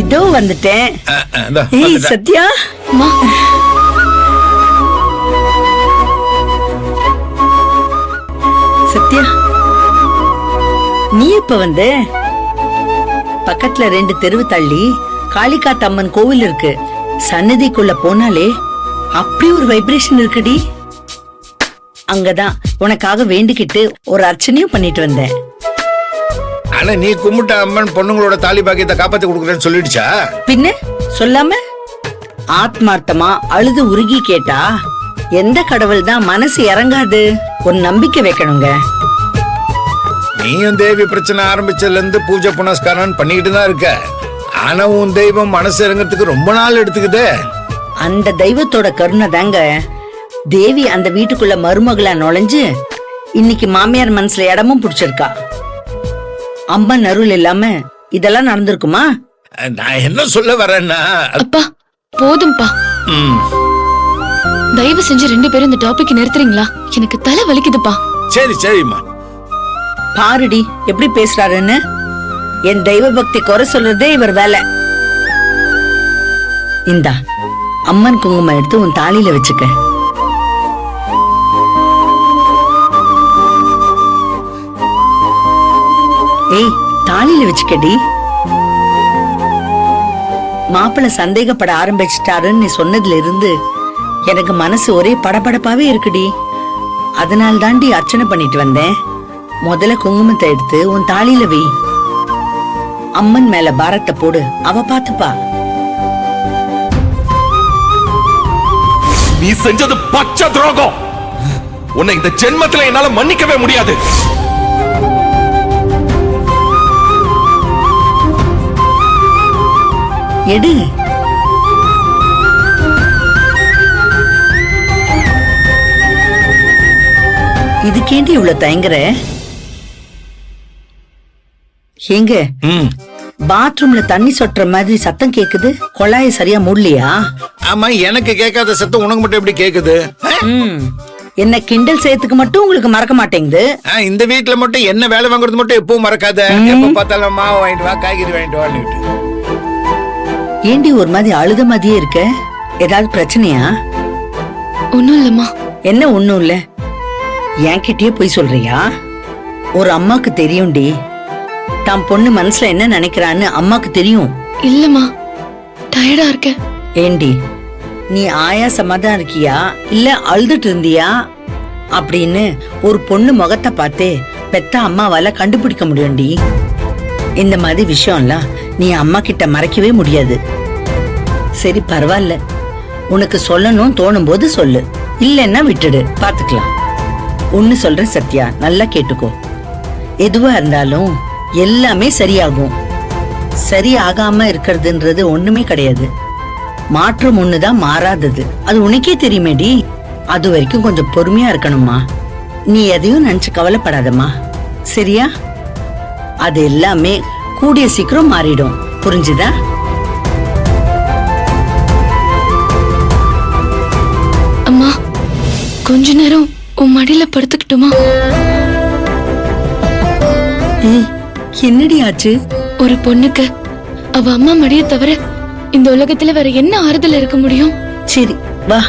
இதோ வந்துட்டேன். இந்தா, ஏய் வந்துட்டேன். சத்யா, அம்மா சத்யா, நீ எப்ப வந்த? பக்கத்துல 2 தெருவு தள்ளி காளிகாத் அம்மன் கோவில் இருக்கு. சன்னதிக்குள்ள போனாலே அப்படி ஒரு வைப்ரேஷன் இருக்குடி. அங்கதான் உனக்காக வேண்டிக்கிட்டு ஒரு அர்ச்சனையும் பண்ணிட்டு வந்தேன். ஆனா நீ கும்பிட்ட அம்மன் பொண்ணுங்களோட தாலி பாக்கியத்தை காப்பாத்தி கொடுக்குறேன்னு சொல்லிடுச்சா? பின்ன சொல்லாம ஆத்மார்த்தமா அழுது உருகி கேட்டா எந்த கடவுள் தான் மனசு இறங்காது? ஒரு நம்பிக்கை வைக்கணுங்க. நீயும் தேவி பிரச்சனை ஆரம்பிச்சதுல இருந்து பூஜை புனஸ்காரம் பண்ணிக்கிட்டு தான் இருக்க. ஆனா உன் தெய்வம் மனசு இறங்கிறதுக்கு ரொம்ப நாள் எடுத்துக்குதே. அந்த தெய்வத்தோட கருணை தாங்க தேவி அந்த வீட்டுக்குள்ள மருமகளா நுழைஞ்சு இன்னைக்கு மாமியார் மனசுல இடமும் பிடிச்சிருக்கா. அம்மன் அருள் இல்லாம இதெல்லாம் நடந்திருக்குமா? நான் என்ன சொல்ல வரேன்னா, அப்பா போதும்பா. ம், தயவு செஞ்சு 2 பேரும் இந்த டாபிக் நிறுத்துறீங்களா? எனக்கு தலை வலிக்குதுப்பா. சரி சரிம்மா. பாருடி எப்படி பேசுறாருன்னு. என் தெய்வ பக்தி குறை சொல்றதே இவர் வேலை. இந்தா அம்மன் குங்குமம் எடுத்து உன் தாலியில வச்சுக்க. ஏய் தாலியில வச்சுக்கடி. மாப்பிள்ள சந்தேகப்பட ஆரம்பிச்சிட்டாருன்னு நீ சொன்னதுல இருந்து எனக்கு மனசு ஒரே படபடப்பாவே இருக்குடி. அதனால தாண்டி அர்ச்சனை பண்ணிட்டு வந்தேன். முதல்ல குங்குமத்தை எடுத்து உன் தாலியில வை. அம்மன் மேல பாரத்தை போடு, அவ பாத்துப்பா. நீ செஞ்சது பச்சை துரோகம். உன்னை இந்த ஜென்மத்துல என்னால மன்னிக்கவே முடியாது. எடு. இதுக்கேண்டி இவ்வளவு தயங்குற? எங்க ம், பாத்ரூம்ல தண்ணி சொட்டுற மாதிரி சத்தம் கேக்குது. குழாய சரியா மூடலையா? ஆமா, எனக்கு கேட்காத சத்தம் உனக்கு மட்டும் எப்படி கேக்குது? என்ன கிண்டல் செய்யறதுக்கு மட்டும் உங்களுக்கு மறக்க மாட்டேங்குது. இந்த வீட்டுல மட்டும் என்ன வேலை வாங்குறது மட்டும் எப்பவும் மறக்காத. எப்ப பார்த்தாலும் மாவு வாங்கிட்டு வா, காய்கறி வாங்கிட்டு வான்னு. ஏண்டி ஒரு மாதிரி அழுத மாதிரியே இருக்க? ஏதாவது பிரச்சனையா? ஒண்ணும் இல்லம்மா. என்ன ஒண்ணும் இல்ல? என்கிட்டயே போய் சொல்றியா? ஒரு அம்மாக்கு தெரியும்டி தான் பொண்ணு மனசுல என்ன நினைக்கிறான்னு. அம்மாக்கு தெரியும். இல்லம்மா, டயர்டா இருக்கேன். ஏண்டி நீ ஆயாசமா தான் இருக்கியா இல்ல அழுதுட்டு இருந்தியா அப்படின்னு ஒரு பொண்ணு முகத்தை பார்த்தே பெத்த அம்மாவால கண்டுபிடிக்க முடியும்டி. இந்த மாதிரி விஷயம்லாம் நீ அம்மா கிட்ட மறைக்கவே முடியாது. சரி பரவாயில்ல, உனக்கு சொல்லணும் தோணும் போது சொல்லு, இல்லன்னா விட்டுடு, பாத்துக்கலாம். ஒன்னு சொல்றேன் சத்யா, நல்லா கேட்டுக்கோ. எதுவா இருந்தாலும் எல்லாமே சரியாகும். சரியாகாம இருக்கிறதுன்றது ஒண்ணுமே கிடையாது. மாற்றம் ஒண்ணுதான் மாறாதது. அது உனக்கே தெரியுமேடி. அது வரைக்கும் கொஞ்சம் பொறுமையா இருக்கணுமா. நீ எதையும் நினைச்சு கவலைப்படாதம்மா, சரியா? அது எல்லாமே கூடிய சீக்கிரம் மாறிடும். புரிஞ்சுதா? அம்மா கொஞ்ச நேரம் உன் மடியில படுத்துக்கிட்டுமா? ஏய், என்னடி ஆச்சு? ஒரு பொண்ணுக்கு அவ அம்மா மடியை தவிர இந்த உலகத்துல வேற என்ன ஆறுதல் இருக்க முடியும்? சரி வா.